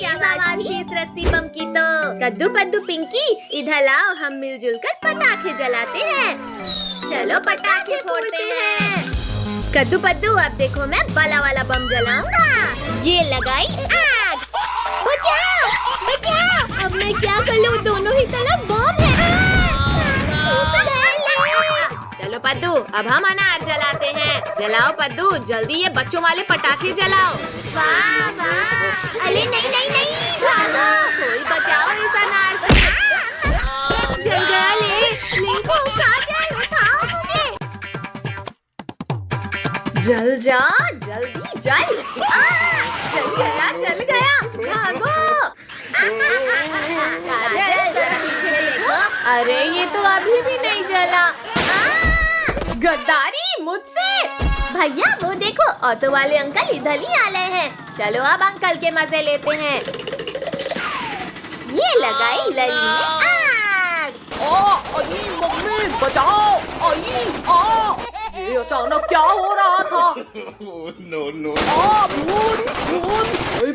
आवाज थी इस रस्सी बम की तो। कद्दू पद्दू पिंकी इधर लाओ, हम मिलजुल कर पटाखे जलाते हैं। चलो पटाखे फोड़ते हैं। कद्दू पद्दू अब देखो मैं बड़ा वाला बम जलाऊंगा। ये लगाई आग। बचाओ बचाओ, अब मैं क्या कर लूं, दोनों ही तरफ बम है। चलो पद्दू अब हम अनार जलाते हैं। जलाओ पद्दू जल्दी, ये बच्चों वाले पटाखे जलाओ। वाह वाह, अरे नहीं नहीं नहीं, भागो, कोई बचाओ इस अनार से। जल गया ले को उठा जाए, उठाओ मुझे। जल जा जल्दी जल। जल गया भागो। पीछे देखो, अरे ये तो अभी भी नहीं जला। गद्दारी मुझसे। भैया वो देखो, ऑटो वाले अंकल इधर ही आ रहे हैं। चलो अब अंकल के मजे लेते हैं। ये लगाई लली में आग। मम्मी बचाओ, ये अचानक क्या हो रहा था? नो भूत भूत,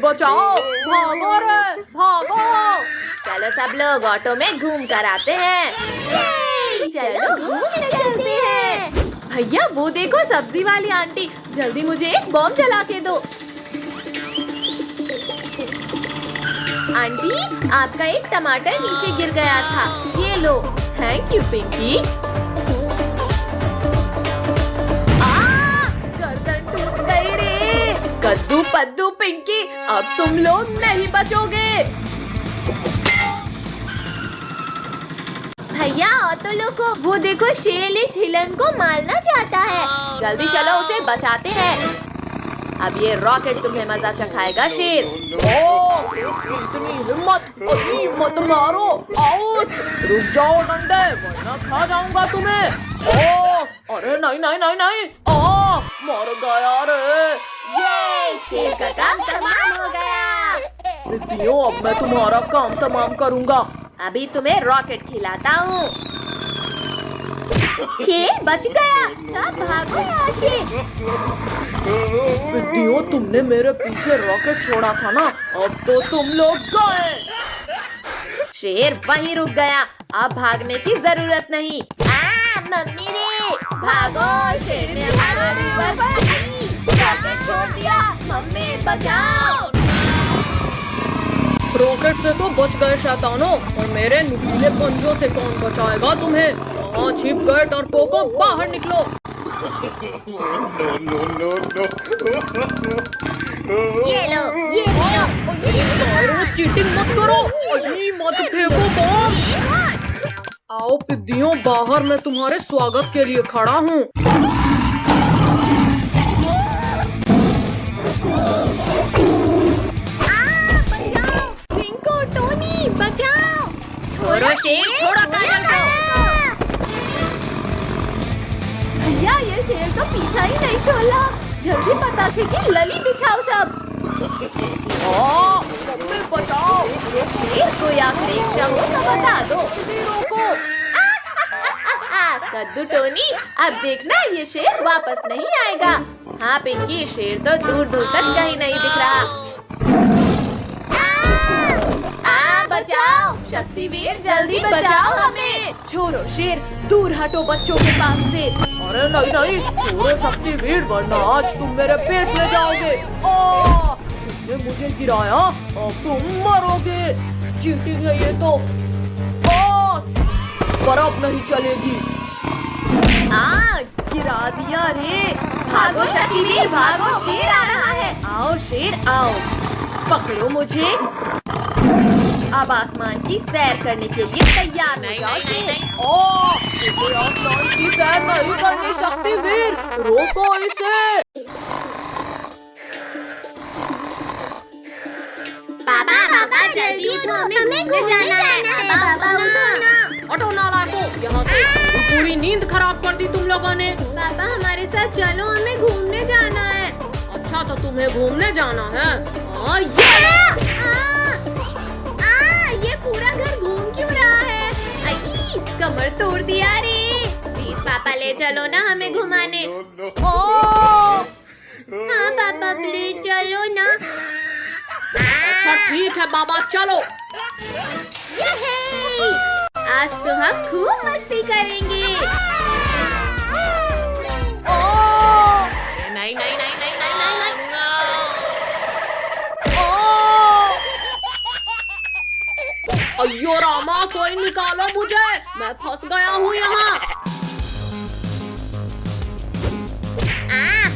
बचाओ, भागो रे भागो। चलो सब लोग ऑटो में घूम कर आते हैं। चलो घूम चलते हैं। भैया वो देखो सब्जी वाली आंटी, जल्दी मुझे एक बम जला के दो। आंटी आपका एक टमाटर नीचे गिर गया था, ये लो। Thank you Pinky. गर्दन टूट गई रे। कद्दू पद्दू पिंकी, अब तुम लोग नहीं बचोगे। भैया ऑटो लोगो, वो देखो शेर इस हिलन को मारना चाहता है। जल्दी चलो उसे बचाते हैं। अब ये रॉकेट तुम्हें मजा चखाएगा शेर। इतनी हिम्मत, मत मारो। आउच, रुक जाओ डंडे, वरना खा जाऊंगा तुम्हें। अरे नहीं नहीं नहीं नहीं, मर गया रे। ये शेर का काम तमाम हो गया। अब मैं तुम्हारा काम तमाम करूंगा। अभी तुम्हें रॉकेट खिलाता हूँ। शेर बच गया, सब भागो यहाँ से। तुमने मेरे पीछे रॉकेट छोड़ा था ना, अब तो तुम लोग गए। शेर वहीं रुक गया, अब भागने की जरूरत नहीं। मम्मी रे भागो, शेर ने हमारे रॉकेट छोड़ दिया। मम्मी बचाओ। रॉकेट से तो बच गए शैतानों, और मेरे नुकीले पंजों से कौन बचाएगा तुम्हें? वहाँ छिप गए डरपोकों, बाहर निकलो। ये लो। चीटिंग मत करो, मत फेंको बम। आओ पिद्दियों बाहर, मैं तुम्हारे स्वागत के लिए खड़ा हूँ। बचाओ, छोड़ो शेर, छोड़ो काजल को। भैया ये शेर तो पीछा ही नहीं छोड़ा। जल्दी पटाखे की लली बिछाओ सब। बचाओ, शेर कोई आखिरी इच्छा हो तो बता दो। कद्दू टोनी, अब देखना ये शेर वापस नहीं आएगा। हाँ पिंकी, शेर तो दूर दूर तक कहीं नहीं दिख रहा। बचाओ शक्तिवीर, जल्दी बचाओ हमें। छोड़ो शेर, दूर हटो बच्चों के पास से। अरे नहीं नहीं, छोड़ो शक्तिवीर, वरना आज तुम मेरे पेट में जाओगे। तुमने मुझे गिराया, अब तुम मरोगे। चीटिंग है ये तो। पर अब नहीं चलेगी। गिरा दिया रे। भागो शक्तिवीर भागो, शेर आ रहा है। आओ शेर आओ, पकड़ो मुझे। अब आसमान की सैर करने के लिए तैयार हो जाओ शेर। मुझे आसमान की सैर नहीं करनी शक्तिवीर, रोको इसे। पापा जल्दी उठो, हमें घूमने जाना है। पापा उठो। हटो नालायकों, यहाँ से पूरी नींद खराब कर दी तुम लोगों ने। पापा हमारे साथ चलो, हमें घूमने जाना है। अच्छा तो तुम्हें घूमने जाना है। ये पूरा घर घूम क्यों रहा है? कमर तोड़ दिया रे। प्लीज पापा ले चलो ना हमें घुमाने। हाँ पापा प्लीज चलो ना। अच्छा ठीक है बाबा चलो। यहे! आज तो हम खूब मस्ती करेंगे। नहीं नहीं नहीं नहीं नहीं नहीं अयो रामा कोई निकालो मुझे, मैं फंस गया हूँ यहाँ।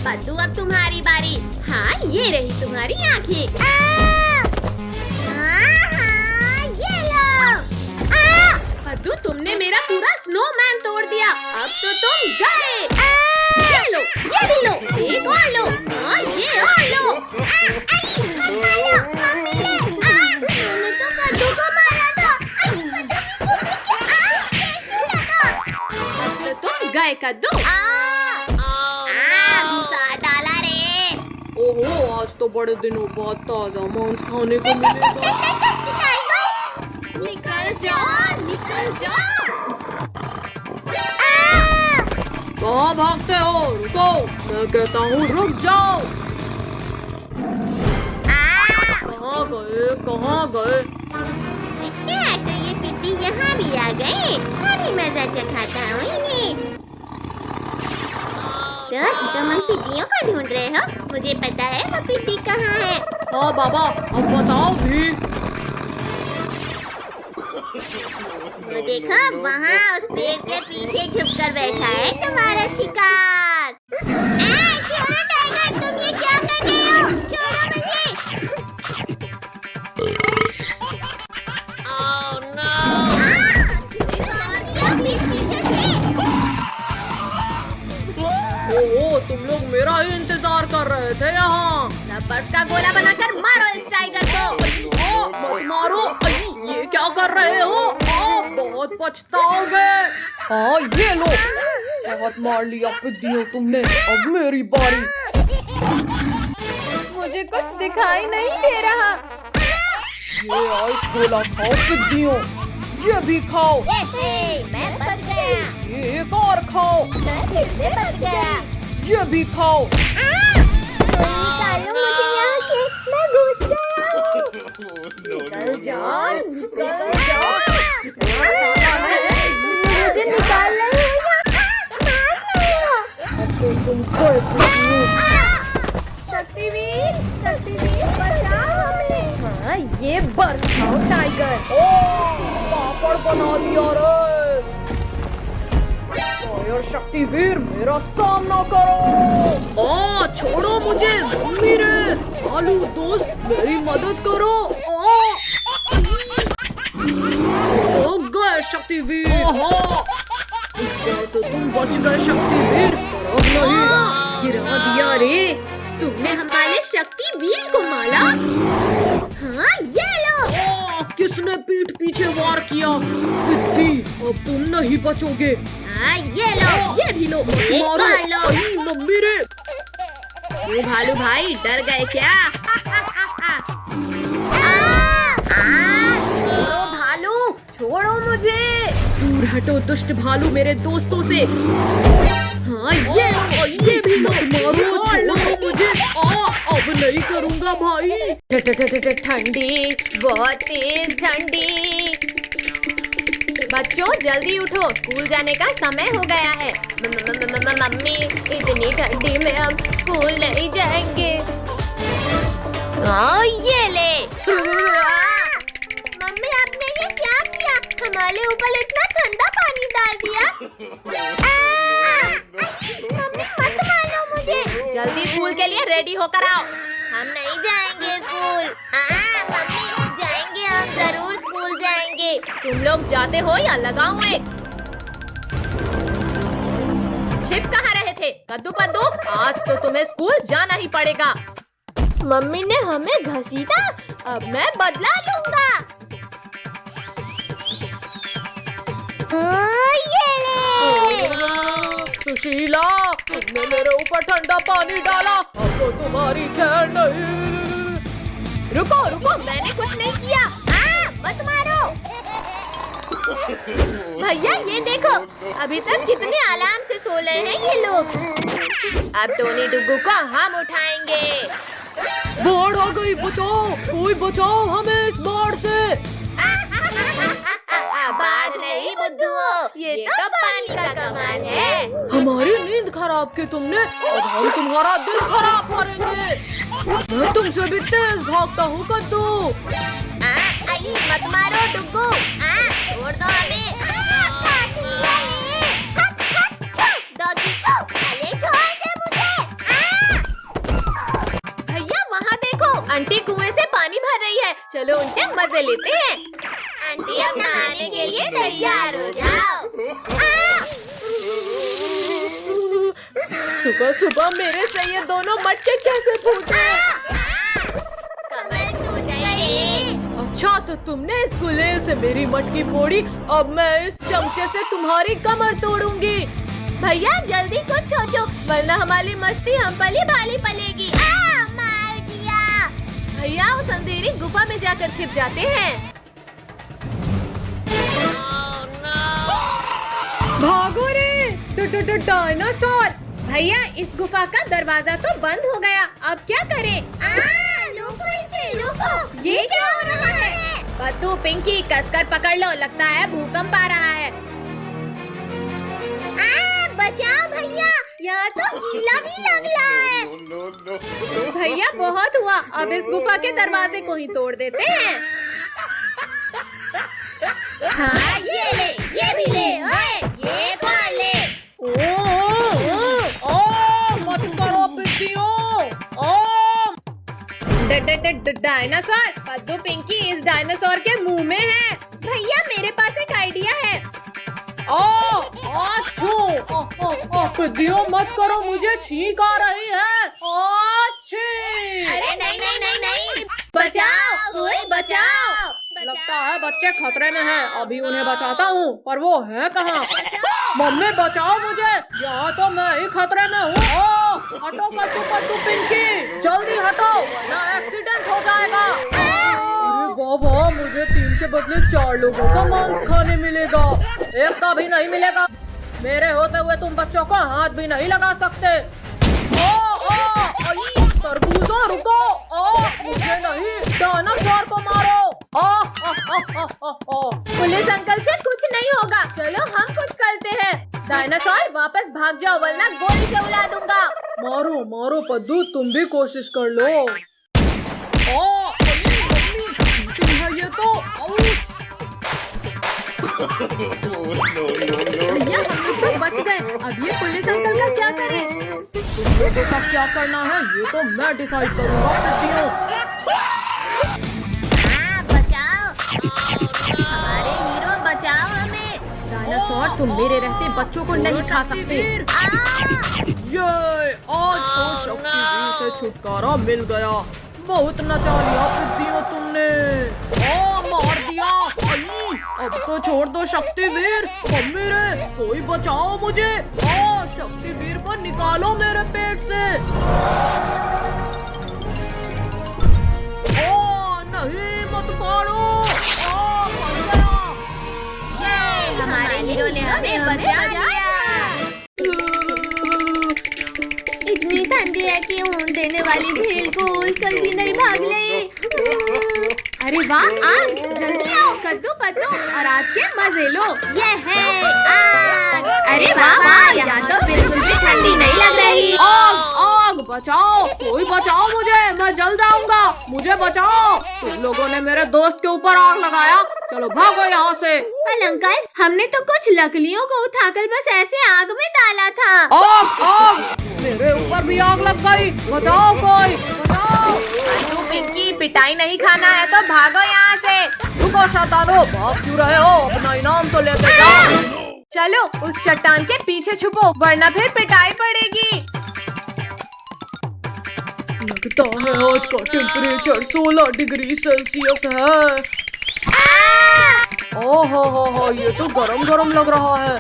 पद्दू अब तुम्हारी बारी। हाँ ये रही तुम्हारी आँखें। ये लो। पद्दू तुमने मेरा पूरा स्नोमैन तोड़ दिया। अब तो तुम गए। ये लो, ये भी लो, एक और लो, ये और लो। मैंने तो पद्दू को मारा था। अब तो तुम गए कद्दू। ओहो आज तो बड़े दिनों बाद ताजा मांस खाने को मिलेगा। निकल जाओ, निकल जाओ। कहाँ भागते हो? रुको, मैं कहता हूँ रुक जाओ। कहाँ गए? कहाँ गए? देखिए तो ये पिद्दी यहाँ भी आ गए। अभी मजा चखाता हूँ इन्हें। दोस्त तुम उन पिद्दियों को ढूंढ रहे हो? मुझे पता है वो पिद्दी कहाँ है। हाँ बाबा अब बताओ भी। वो देखो वहाँ उस पेड़ के पीछे छुपकर बैठा है तुम्हारा शिकार। छोड़ो टाइगर, तुम ये क्या कर रहे हो? छोड़ो मुझे। Oh no! पीछे से। ओहो तुम लोग मेरा ही इंतजार कर रहे थे यहाँ। बर्फ का गोला बनाकर मारो इस टाइगर को। मत मारो, ये क्या कर रहे हो? बहुत पछताओगे। हाँ ये लो, बहुत मार लिया पिद्दियों तुमने, अब मेरी बारी। मुझे कुछ दिखाई नहीं दे रहा। ये आइस गोला खाओ पिद्दियों, ये भी खाओ। मैं बच गया। ये एक और खाओ। मैं फिर से बच गया। ये भी खाओ। निकालो मुझे यहाँ से, मैं घुस गया हूँ। निकल जाओ, निकल जाओ। मुझे निकाल रहे हो या अब तो तुम गए पिद्दियों। शक्तिवीर, शक्तिवीर बचाओ हमें। हाँ ये बर्फ खाओ टाइगर। पापड़ बना दिया रे। फायर शक्तिवीर मेरा सामना करो। छोड़ो मुझे मम्मी रे। आलू दोस्त मेरी मदद करो। गए शक्तिवीर। इस बार तो तुम बच गए शक्तिवीर, पर अब नहीं। गिरा दिया रे तुमने हमारे शक्तिवीर को मारा। हाँ ये लो। किसने पीठ पीछे वार किया? पिद्दी अब तुम नहीं बचोगे। हाँ ये लो, ये भी लो, एक और लो। मम्मी रे। ये भालू भाई डर गए क्या? छोड़ो भालू, छोड़ो मुझे। दूर हटो दुष्ट भालू मेरे दोस्तों से। हाँ ये भी लो। मारो, छोड़ो मुझे। अब नहीं करूँगा भाई। ठंडी, बहुत तेज ठंडी। बच्चों जल्दी उठो, स्कूल जाने का समय हो गया है। मम्मी इतनी ठंडी में हम स्कूल नहीं जाएंगे। ये ले। मम्मी आपने ये क्या किया? हमारे ऊपर इतना ठंडा पानी डाल दिया। मम्मी मत मारो मुझे। जल्दी स्कूल के लिए रेडी होकर आओ। हम नहीं जाएंगे स्कूल। मम्मी जाएंगे, हम जरूर स्कूल जाएंगे। तुम लोग जाते हो या लगाऊं एक? छिप कहाँ रहे थे कद्दू पद्दू? आज तो तुम्हें स्कूल जाना ही पड़ेगा। मम्मी ने हमें घसीटा, अब मैं बदला लूंगा। ये ले। सुशीला तुमने मेरे ऊपर ठंडा पानी डाला, अब तो तुम्हारी खैर नहीं। रुको रुको, मैंने कुछ नहीं किया। मत मारो। भैया ये देखो, अभी तक कितने आराम से सो रहे हैं ये लोग। अब टोनी डुग्गू को हम उठाएंगे। बोर्ड आ गई, बचाओ, कोई बचाओ हमें इस बाढ़ से। बाढ़ नहीं बुद्धू, ये तो पानी का कमाल है। हमारी नींद खराब की तुमने, अब हम तुम्हारा दिल खराब करेंगे। मैं तुमसे भी तेज भागता हूँ कद्दू। अली मत मारो डुग्गू, छोड़ दो हमें। डॉगी अरे छोड़ दे मुझे। भैया वहाँ देखो, आंटी कुएं से पानी भर रही है, चलो उनके मजे लेते हैं। आंटी अब नहाने के लिए तैयार हो जाओ। सुबह सुबह मेरे से ये दोनों मटके कैसे फूटे? कमर टूट गई। अच्छा तो तुमने इस गुलेल से मेरी मटकी फोड़ी, अब मैं इस चमचे से तुम्हारी कमर तोड़ूंगी। भैया जल्दी कुछ सोचो, वरना हमारी मस्ती हम पली भाली पलेगी। मार दिया। भैया उस अंधेरी गुफा में जाकर छिप जाते हैं। भागो रे डायनासोर। भैया इस गुफा का दरवाजा तो बंद हो गया, अब क्या करें? लुको इसे, लुको। ये क्या हो रहा है? कद्दू पिंकी कसकर पकड़ लो, लगता है भूकंप आ रहा है। बचाओ भैया, यहाँ तो गीला भी लग रहा है। भैया बहुत हुआ, अब इस गुफा के दरवाजे को ही तोड़ देते हैं। हाँ ये ले, ये भी ले, ओए, ये खा ले। मत करो पिंकियों। डायनासोर, कद्दू पिंकी इस डायनासोर के मुंह में है। भैया मेरे पास एक आइडिया है। कद्दियों मत करो, मुझे छींक आ रही है। अरे नहीं नहीं नहीं नहीं, बचाओ, कोई बचाओ। लगता है बच्चे खतरे में हैं, अभी उन्हें बचाता हूँ, पर वो है कहाँ? मम्मी बचाओ मुझे, यहाँ तो मैं ही खतरे में हूँ। हटो कद्दू कद्दू पिंकी, जल्दी हटो वरना एक्सीडेंट हो जाएगा। अरे वाह वाह, मुझे 3 के बदले 4 लोगों का मांस खाने मिलेगा, एक का भी नहीं मिलेगा। मेरे होते हुए तुम बच्चों को हाथ भी नहीं लगा सकते। तरबूजों रुको, मुझे नहीं, डायनासोर को मारो। पुलिस अंकल से कुछ नहीं होगा, चलो हम कुछ करते हैं। डायनासोर वापस भाग जाओ वरना गोली से उड़ा दूंगा। मारो मारो कद्दू, तुम भी कोशिश कर लो। ये तो भैया हम लोग तो बच गए, अब ये पुलिस अंकल का क्या करें? तुम का क्या करना है ये तो मैं डिसाइड करूंगा। बचाओ, हमारे हीरो बचाओ हमें। डायनासोर तुम मेरे रहते बच्चों को नहीं खा सकते। ये आज तो शक्तिवीर से छुटकारा मिल गया, बहुत नचा लिया पिद्दियों तुमने। मार दिया, अब तो छोड़ दो शक्तिवीर। मम्मी रे कोई बचाओ मुझे, शक्तिवीर को निकालो मेरे पेट से। नहीं मत मारो, मर गया। ये हमारे हीरो ने हमें बचा लिया। इतनी ठंडी है कि ऊन देने वाली भेल को उछल भी नहीं भाग ले। अरे वाह, आग, जल्दी आओ कद्दू पद्दू और आज के मजे लो। ये है आग। अरे वाह वाह, यहाँ तो बिल्कुल भी ठंडी नहीं लग रही। आग आग, बचाओ, कोई बचाओ मुझे, मैं जल जाऊंगा, मुझे बचाओ। तुम लोगों ने मेरे दोस्त के ऊपर आग लगाया, चलो भागो यहाँ से। पर अंकल हमने तो कुछ लकड़ियों को उठाकर बस ऐसे आग में डाला था। आग आग, मेरे ऊपर भी आग लग गई, बचाओ कोई, बचाओ। कद्दू पिंकी, पिटाई नहीं खाना है तो भागो यहाँ से। रुको शैतानो, भाग क्यों रहे हो, अपना इनाम तो लेके जाओ। चलो उस चट्टान के पीछे छुपो वरना फिर पिटाई पड़ेगी। लगता है आज का टेम्परेचर 16 डिग्री सेल्सियस है। ओहो हो, ये तो गरम गरम लग रहा है।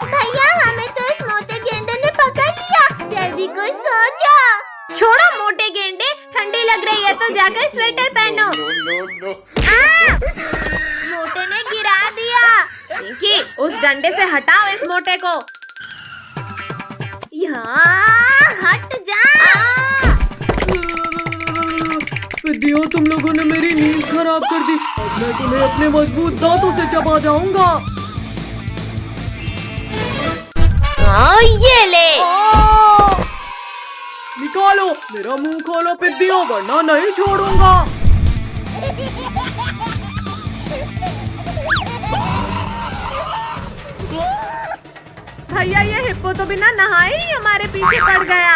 भैया हमें तो इस मोटे गेंडे ने पकड़ लिया, जल्दी कुछ सोचो। छोड़ो मोटे गेंडे, ठंडी लग रही है तो जाकर स्वेटर पहनो। मोटे ने गिरा दिया। पिंकी, उस डंडे से हटाओ इस मोटे को। यहाँ हट जा। तुम लोगों ने मेरी नींद खराब कर दी। अब मैं तुम्हें अपने मजबूत दांतों से चबा जाऊंगा। ये ले। निकालो, मेरा मुंह खोलो पिद्दियों, वरना नहीं छोड़ूंगा। भैया ये हिप्पो तो बिना नहाए ही हमारे पीछे पड़ गया।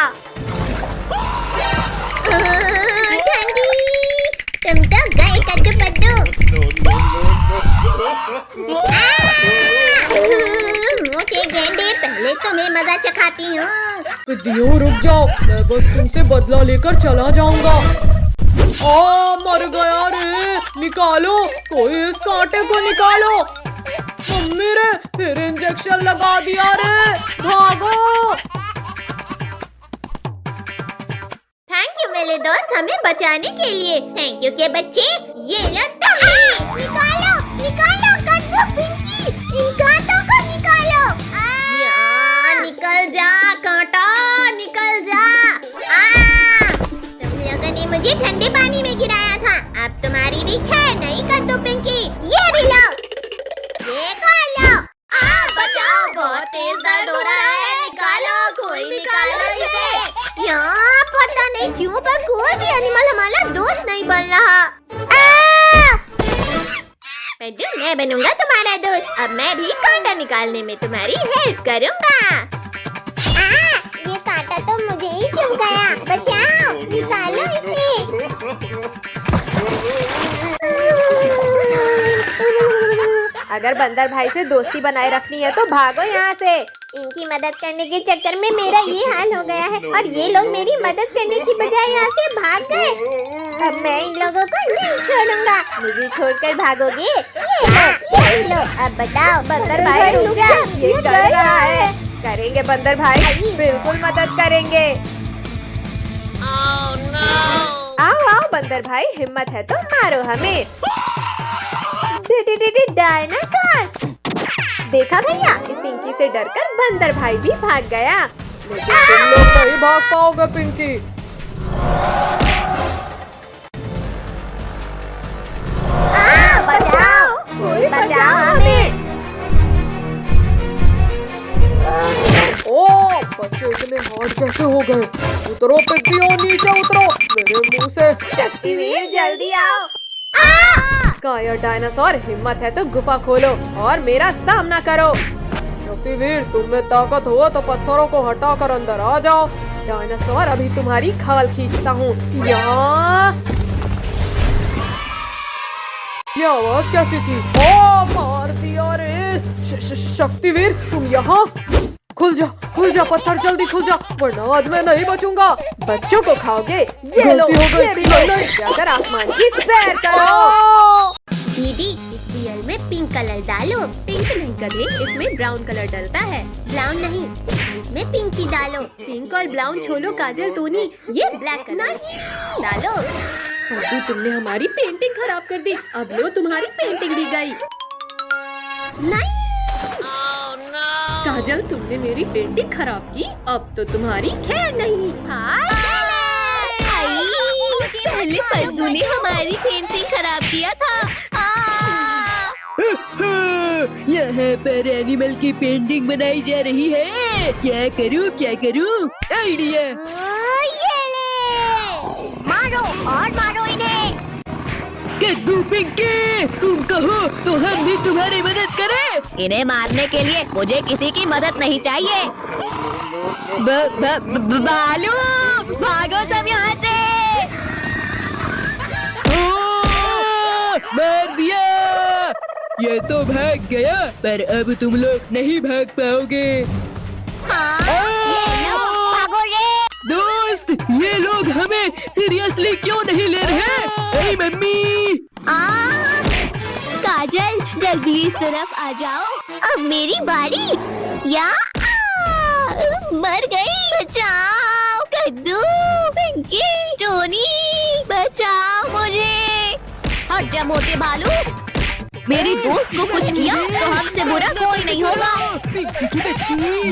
ठंडी, तुम तो गए कद्दू पद्दू। मोटे गेंडे, पहले तुम्हें मजा चखाती हूँ। पिद्दियों रुक जाओ, मैं बस तुमसे बदला लेकर चला जाऊंगा। मर गया रे, निकालो, कोई इस कांटे को निकालो। मम्मी रे, फिर इंजेक्शन लगा दिया रे, भागो। थैंक यू मेरे दोस्त, हमें बचाने के लिए। थैंक यू के बच्चे, ये लो तुम्हें। निकालो, निकालो कद्दू पिंकी, इन कांटों को निकालो। निकल जा कांटा, निकल जा। तुम लोगों ने मुझे ठंडे पानी में गिराया था, अब तुम्हारी भी खैर नहीं कद्दू पिंकी। ये भी लो, ये खा लो। बचाओ, बहुत तेज दर्द हो रहा है, निकालो, कोई निकालो इसे। यहाँ पता नहीं क्यों पर कोई भी एनिमल हमारा दोस्त नहीं बन रहा। पेड्डू, मैं बनूंगा तुम्हारा दोस्त। अब मैं भी कांटा निकालने में तुम्हारी हेल्प करूंगा। ये कांटा तो मुझे ही चुभ गया, बचाओ, निकालो इसे। अगर बंदर भाई से दोस्ती बनाए रखनी है तो भागो यहाँ से। इनकी मदद करने के चक्कर में मेरा ये हाल हो गया है और ये लोग मेरी मदद करने की बजाय यहाँ से भाग गए। अब मैं इन लोगों को नहीं छोड़ूंगा। मुझे छोड़कर भागोगे? ये लो। अब बताओ बंदर भाई रुक जा, ये कर रहा है। करेंगे बंदर भाई, बिल्कुल मदद करेंगे। आओ आओ बंदर भाई, हिम्मत है तो मारो हमें। डायनासोर! देखा भैया, इस पिंकी से डरकर बंदर भाई भी भाग गया। लेकिन तुम लोग नहीं भाग पाओगे पिंकी। बचाओ, कोई बचाओ हमें। बच्चे इतने हार्ड कैसे हो गए? उतरो पिद्दियों, नीचे उतरो मेरे मुंह से। शक्तिवीर जल्दी आओ। कायर डायनासोर, हिम्मत है तो गुफा खोलो और मेरा सामना करो। शक्तिवीर, तुम में ताकत हो तो पत्थरों को हटाकर अंदर आ जाओ। डायनासोर, अभी तुम्हारी खाल खींचता हूँ। ये आवाज कैसी थी? मार दिया रे। शक्तिवीर, तुम यहाँ? खुल जा, पत्थर जल्दी खुल जा, वरना आज मैं नहीं बचूंगा। बच्चों को खाओगे? ये लो, ये भी लो। जाकर आसमान की सैर करो। दीदी, इस बियर में पिंक कलर डालो। पिंक नहीं गधे, इसमें ब्राउन कलर डलता है। ब्राउन नहीं, इसमें पिंक ही डालो। पिंक और ब्राउन छोड़ो काजल तूनी, ये ब्लैक कलर डालो। अभी तुमने हमारी पेंटिंग खराब कर दी, अब लो तुम्हारी पेंटिंग भी गई। नहीं, काजल, तुमने मेरी पेंटिंग खराब की, अब तो तुम्हारी खैर नहीं। पहले पद्दू ने हमारी पेंटिंग खराब किया था। यहाँ पर एनिमल की पेंटिंग बनाई जा रही है। क्या करूँ? आइडिया। ये ले। मारो और मारो इन्हें। कद्दू पिंकी, तुम कहो तो हम भी तुम्हारी मदद करें। इन्हें मारने के लिए मुझे किसी की मदद नहीं चाहिए। बालू, भागो सब यहाँ से। मार दिया। ये तो भाग गया, पर अब तुम लोग नहीं भाग पाओगे। भागो रे। दोस्त, ये लोग हमें सीरियसली क्यों नहीं ले रहे? मम्मी। काजल, जल्दी इस तरफ आ जाओ। अब मेरी बारी। या मर गई। बचाओ कद्दू, पिंकी, टोनी, बचाओ मुझे। हट जा मोटे भालू। मेरी दोस्त को कुछ किया तो हमसे बुरा कोई नहीं होगा।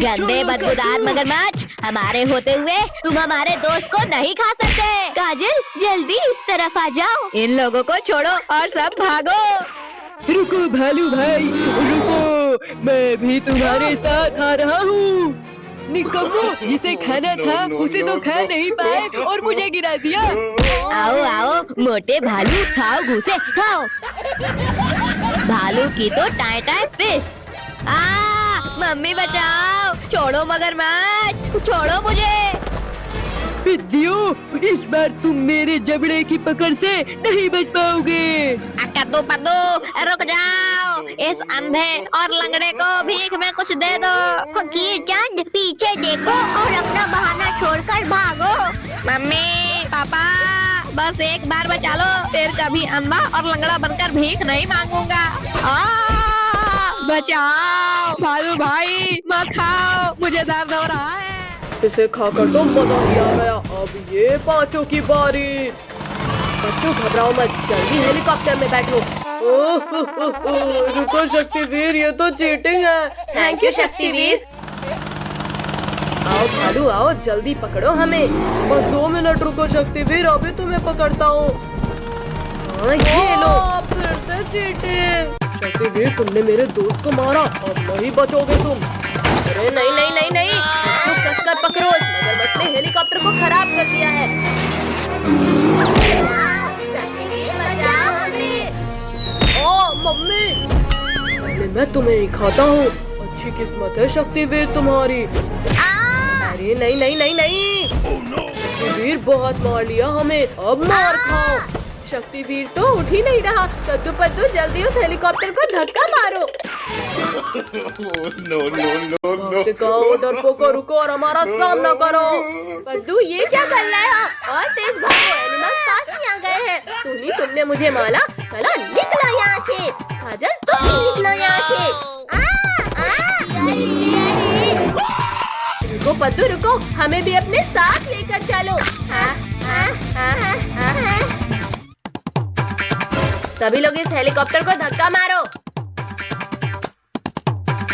गंदे बदबूदार मगरमच्छ, हमारे होते हुए तुम हमारे दोस्त को नहीं खा सकते। काजल जल्दी इस तरफ आ जाओ, इन लोगों को छोड़ो और सब भागो। रुको भालू भाई, रुको, मैं भी तुम्हारे साथ आ रहा हूँ। निकम्मो, जिसे खाना था उसे तो खा नहीं पाए और मुझे गिरा दिया। आओ आओ मोटे भालू, खाओ घूसे खाओ। भालू की तो टाई टाई फिश। मम्मी बचाओ, छोड़ो मगरमच्छ, छोड़ो मुझे। पिद्दियों, इस बार तुम मेरे जबड़े की पकड़ से नहीं बच पाओगे। कद्दू पद्दू रुक जाओ, इस अंधे और लंगड़े को भीख में कुछ दे दो। फकीर चंद पीछे देखो और अपना बहाना छोड़कर भागो। मम्मी पापा बस एक बार बचा लो, फिर कभी अंधा और लंगड़ा बनकर भीख नहीं मांगूंगा। बचाओ भालू भाई, मत खाओ, मुझे दर्द हो रहा है। इसे खाकर तो मजा ही आ गया। अब ये पांचों की बारी। बच्चों घबराओ मत, जल्दी हेलीकॉप्टर में बैठो। रुको शक्तिवीर, ये तो चीटिंग है। Thank you Shaktivir. आओ भालू आओ, जल्दी पकड़ो हमें। बस 2 मिनट रुको शक्तिवीर, अभी तुम्हें पकड़ता हूँ। ये लो। फिर से चीटिंग। शक्तिवीर, तुमने मेरे दोस्त को मारा, अब नहीं बचोगे तुम। अरे नहीं नहीं नहीं नहीं, इसको कसकर पकड़ो, मगरमच्छ ने हेलीकॉप्टर को खराब कर दिया है। शक्तिवीर बचाओ हमें। ओ मम्मी, पहले मैं तुम्हें ही खाता हूँ। अच्छी किस्मत है शक्तिवीर तुम्हारी। अरे नहीं नहीं नहीं नहीं, शक्तिवीर बहुत मार लिया हमें, अब मार खाओ। शक्तिवीर तो उठ ही नहीं रहा। कद्दू पद्दू जल्दी उस हेलीकॉप्टर को धक्का मारो। भागते कहो डरपोको, रुको और हमारा सामना करो। पद्दू ये क्या कर रहे हो? और तेज भागो, एनिमल्स पास ही आ गए हैं। तुमने मुझे मारा, चलो निकलो यहाँ से। काजल तुम भी निकलो यहाँ से। रुको पद्दू रुको, हमें भी अपने साथ लेकर चलो। सभी लोग इस हेलीकॉप्टर को धक्का मारो।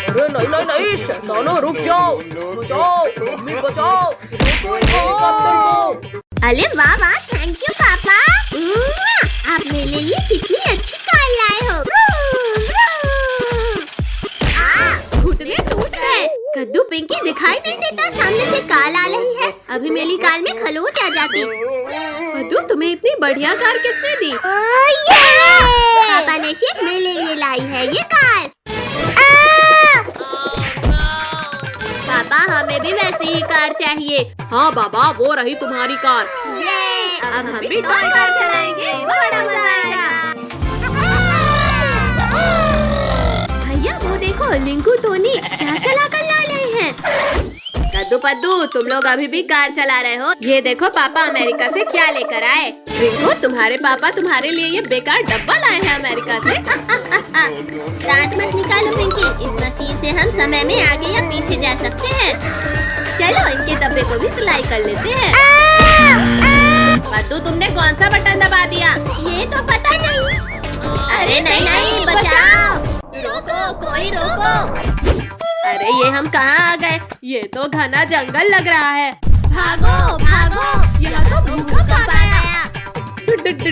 अरे नहीं नहीं नहीं, शैतानों रुक जाओ, बचाओ मम्मी बचाओ, रोको इस हेलीकॉप्टर को। अरे वाह वाह, थैंक यू पापा। आप मेरे लिए कितनी अच्छी कार लाए हो। घुटने टूट गए। कद्दू पिंकी दिखाई नहीं देता, सामने से कार आ रही है। अभी मेरी कार में खरोच आ जाती। कद्दू तुम्हें इतनी बढ़िया कार किसने दी? पापा ने सिर्फ मेरे लिए लाई है ये कार। पापा हमें भी वैसी ही कार चाहिए। हाँ बाबा, वो रही तुम्हारी कार। अब हम भी टॉय कार चलाएंगे, बड़ा मजा आएगा। भैया वो देखो, लिंकू टोनी क्या चला कर ला रहे हैं। कद्दू पद्दू, तुम लोग अभी भी कार चला रहे हो? ये देखो पापा अमेरिका से क्या लेकर आए। रिंकू, तुम्हारे पापा तुम्हारे लिए ये बेकार डब्बा लाए हैं अमेरिका से। दांत मत निकालो पिंकी, इस मशीन से हम समय में आगे या पीछे जा सकते हैं। चलो इनके डब्बे को भी सिलाई कर लेते हैं। पद्दू, तुमने कौन सा बटन दबा दिया? ये तो पता नहीं। अरे नहीं नहीं, बचाओ, रोको, कोई रोको। अरे ये हम कहाँ आ गए? ये तो घना जंगल लग रहा है। भागो भागो, यहाँ तो भूकंप आया।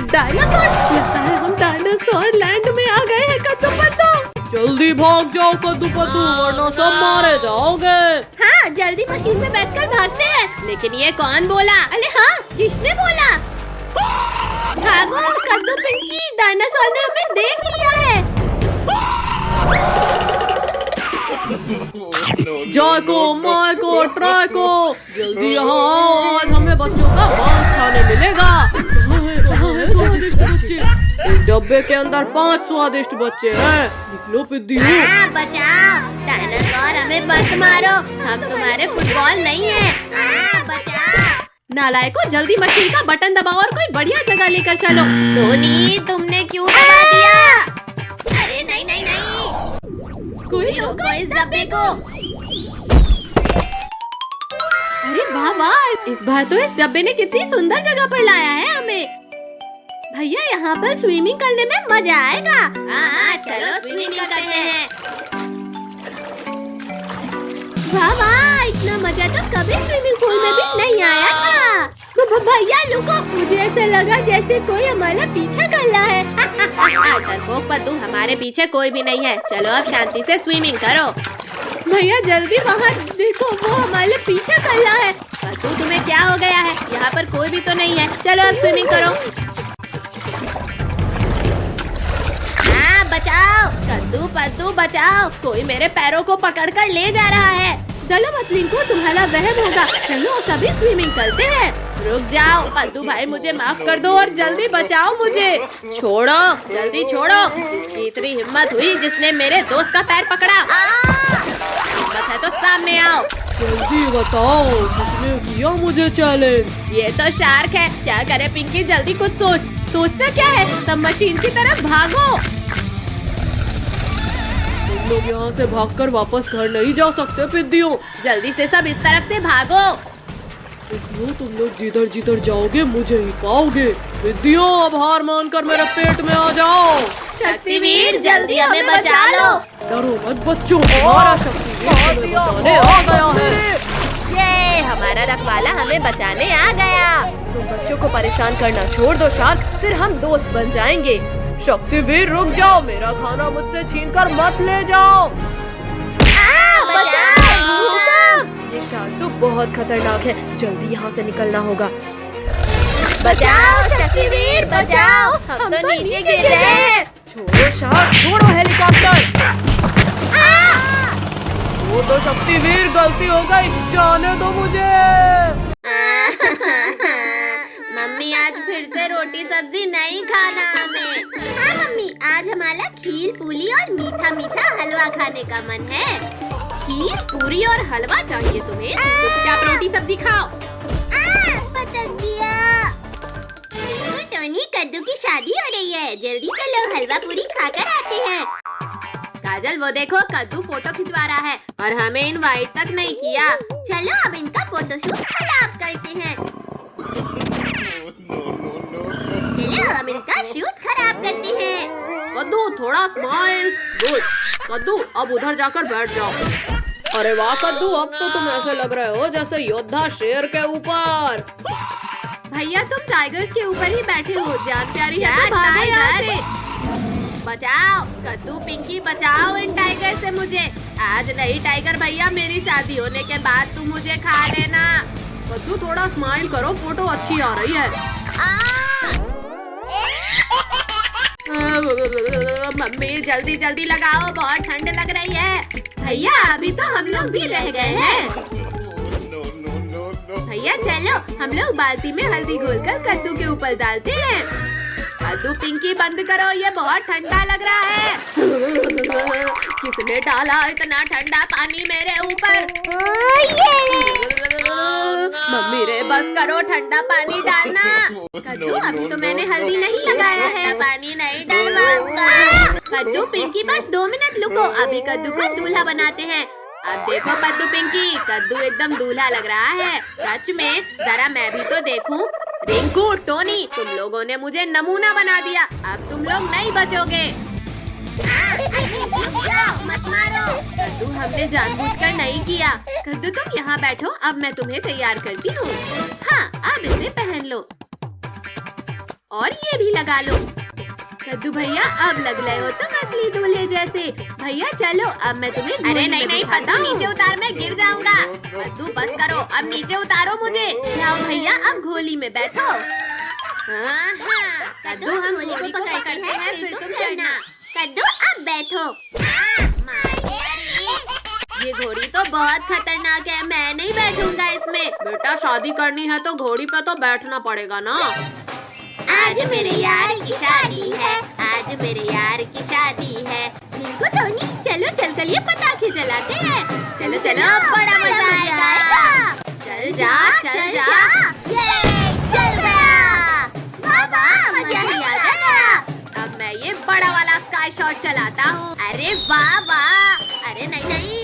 डायनासोर, लगता है हम डायनासोर लैंड में आ गए हैं। कद्दू पद्दू जल्दी भाग जाओ कद्दू पद्दू, वरना सब मारे जाओगे। हाँ, जल्दी मशीन में बैठकर भागते हैं। लेकिन ये कौन बोला? अरे हाँ, किसने बोला? भागो कद्दू पिंकी, डायनासोर ने हमें देख लिया है। जाको, माइको, ट्राइको, जल्दी यहाँ आओ, आज हमें बच्चों का मांस खाने मिलेगा। कहाँ है स्वादिष्ट बच्चे? इस डब्बे के अंदर 5 स्वादिष्ट बच्चे हैं। निकलो पिद्दी। बचाओ, डायनासोर हमें मत मारो, हम तुम्हारे फुटबॉल नहीं है। बचाओ। नालायको, जल्दी मशीन का बटन दबाओ और कोई बढ़िया जगह लेकर चलो। टोनी, तुमने क्यों दबा दिया? अरे नहीं नहीं नहीं, कोई रोको इस डब्बे को। अरे वाह वाह, इस बार तो इस डब्बे ने कितनी सुंदर जगह पर लाया है हमें। भैया यहाँ पर स्विमिंग करने में मजा आएगा। हाँ चलो स्विमिंग करते हैं। वाह वाह, इतना मजा तो कभी स्विमिंग पूल में भी नहीं आया था। भैया रुको, मुझे ऐसा लगा जैसे कोई हमारा पीछा कर रहा है। डरपोक पद्दू, हमारे पीछे कोई भी नहीं है। चलो अब शांति से स्विमिंग करो। भैया जल्दी वहाँ देखो, वो हमारे पीछे कर रहा है। पद्दू तुम्हें क्या हो गया है? यहाँ पर कोई भी तो नहीं है। चलो अब स्विमिंग करो। हाँ बचाओ, कद्दू पद्दू बचाओ, कोई मेरे पैरों को पकड़कर ले जा रहा है। चलो मछली को, तुम्हारा वहम होगा। चलो सभी स्विमिंग करते हैं। रुक जाओ पद्दू भाई, मुझे माफ कर दो और जल्दी बचाओ मुझे। छोड़ो, जल्दी छोड़ो। किसकी इतनी हिम्मत हुई जिसने मेरे दोस्त का पैर पकड़ा? हिम्मत है तो सामने आओ। जल्दी बताओ किसने किया मुझे चैलेंज? ये तो शार्क है। क्या करे पिंकी, जल्दी कुछ सोच। सोचना क्या है, सब मशीन की तरफ भागो। तुम लोग यहाँ से भागकर वापस घर नहीं जा सकते पिद्दियों। जल्दी से सब इस तरफ से भागो। पिद्दियों तुम लोग जिधर जिधर जाओगे मुझे ही पाओगे। पिद्दियों अब हार मानकर मेरे पेट में आ जाओ। शक्तिवीर जल्दी हमें बचा लो। डरो मत बच्चों, हमारा शक्तिवीर तुम्हें बचाने आ गया है। ये हमारा रखवाला हमें बचाने आ गया। तुम बच्चों को परेशान करना छोड़ दो शार्क, फिर हम दोस्त बन जाएंगे। शक्तिवीर रुक जाओ, मेरा खाना मुझसे छीनकर मत ले जाओ। ये शार्क तो बहुत खतरनाक है, जल्दी यहाँ से निकलना होगा। बचाओ शक्तिवीर बचाओ, हम तो नीचे गिर रहे हैं। छोड़ो शार्क, छोड़ो हेलीकॉप्टर। वो तो शक्तिवीर, गलती हो गई, जाने दो मुझे। मम्मी आज फिर से रोटी सब्जी नहीं खाना हमें। हाँ मम्मी, आज हमारा खीर पूरी और मीठा मीठा हलवा खाने का मन है। खीर पूरी और हलवा चाहिए तुम्हें? चुपचाप रोटी सब्जी खाओ। पटक दिया। टोनी, कद्दू की शादी हो रही है, जल्दी चलो हलवा पूरी खाकर आते हैं। काजल वो देखो, कद्दू फोटो खिंचवा रहा है और हमें इनवाइट तक नहीं किया। चलो अब इनका फोटोशूट खराब करते हैं। चलो अब इनका शूट खराब करते हैं। कद्दू थोड़ा स्माइल। गुड कद्दू, अब उधर जाकर बैठ जाओ। अरे वाह कद्दू, अब तो तुम ऐसे लग रहे हो जैसे योद्धा शेर के ऊपर। भैया तुम टाइगर्स के ऊपर ही बैठे हो, जान प्यारी है तो भागो यहाँ से। बचाओ कद्दू पिंकी, बचाओ इन टाइगर से मुझे। आज नहीं टाइगर भैया, मेरी शादी होने के बाद तुम मुझे खा लेना। कद्दू थोड़ा स्माइल करो, फोटो अच्छी आ रही है। मम्मी जल्दी जल्दी लगाओ, बहुत ठंड लग रही है। भैया अभी तो हम लोग भी रह गए हैं। भैया चलो हम लोग बाल्टी में हल्दी घोलकर कद्दू के ऊपर डालते हैं। कद्दू पिंकी बंद करो, ये बहुत ठंडा लग रहा है। किसने डाला इतना ठंडा पानी मेरे ऊपर? मम्मी रे बस करो, ठंडा पानी डालना। कद्दू अभी तो मैंने हल्दी नहीं लगाया है, पानी नहीं डलवाऊंगा। कद्दू पिंकी बस 2 मिनट रुको, अभी कद्दू को दूल्हा बनाते हैं। अब देखो कद्दू पिंकी, कद्दू एकदम दूल्हा लग रहा है। सच में, जरा मैं भी तो देखूं। रिंकू टोनी, तुम लोगों ने मुझे नमूना बना दिया, अब तुम लोग नहीं बचोगे। मत मारो। कद्दू हमने जानबूझकर नहीं किया। कद्दू तुम यहाँ बैठो, अब मैं तुम्हें तैयार करती हूँ। हाँ अब इसे पहन लो और ये भी लगा लो। कद्दू भैया अब लग रहे हो तुम असली दूल्हे जैसे। भैया चलो अब मैं तुम्हें। अरे नहीं नहीं पता, नीचे उतार, मैं गिर जाऊंगा। कद्दू बस करो, अब नीचे उतारो मुझे। जाओ भैया अब घोली में बैठो। हाँ हाँ कद्दू, हम घोली को पकड़ते हैं फिर तुम चढ़ना। कद्दू अब बैठो। ये घोड़ी तो बहुत खतरनाक है, मैं नहीं बैठूंगा इसमें। बेटा शादी करनी है तो घोड़ी पे तो बैठना पड़ेगा ना। आज मेरे यार की शादी है, आज मेरे यार की शादी है। रिंकू टोनी चलो चल कर ये पटाखे जलाते हैं। चलो चलो बड़ा मजा आएगा। चल जा चल जा। ये चल गया, वाह वाह मजा ही आ गया। अब मैं ये बड़ा वाला स्काई शॉट चलाता हूँ। अरे वाह वाह, अरे नहीं नहीं,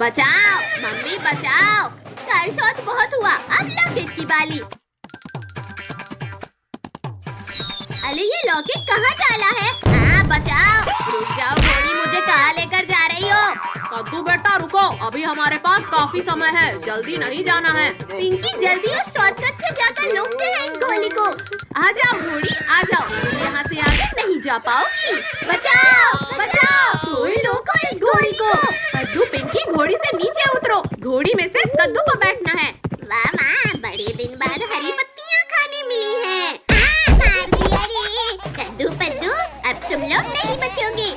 बचाओ मम्मी बचाओ। स्काई शॉट बहुत हुआ, अब लॉकेट की बारी। अरे ये लॉकेट कहाँ डाला है? हाँ बचाओ। रुक जाओ घोड़ी, मुझे कहाँ लेकर जा रही हो? कद्दू बेटा रुको, अभी हमारे पास काफी समय है, जल्दी नहीं जाना है। पिंकी जल्दी और शॉर्टकट से जाकर रोकते हैं इस घोड़ी को। आ जाओ घोड़ी आ जाओ, तुम यहाँ से आगे नहीं जा पाओगी। बचाओ बचाओ, कोई रोको इस घोड़ी को। कद्दू पिंकी घोड़ी से नीचे उतरो, घोड़ी में सिर्फ कद्दू को बैठना है। वाह माँ, बड़े दिन बाद हरी पत्तियाँ खाने मिली हैं। कद्दू पद्दू, अब तुम लोग नहीं बचोगे।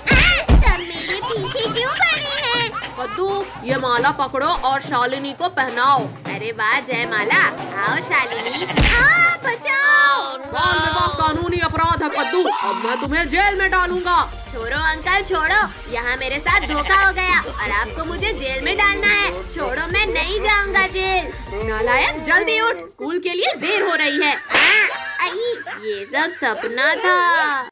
सब मेरे पीछे क्यों पड़े हैं? कद्दू ये माला पकड़ो और शालिनी को पहनाओ। अरे वाह जयमाला, आओ शालिनी। बचाओ। बाल विवाह कानूनी अपराध है कद्दू, अब मैं तुम्हें जेल में डालूंगा। छोड़ो अंकल छोड़ो, यहाँ मेरे साथ धोखा हो गया और आपको मुझे जेल में डालना है। छोड़ो, मैं नहीं जाऊंगा जेल। नालायक जल्दी उठ, स्कूल के लिए देर हो रही है। ये सब सपना था।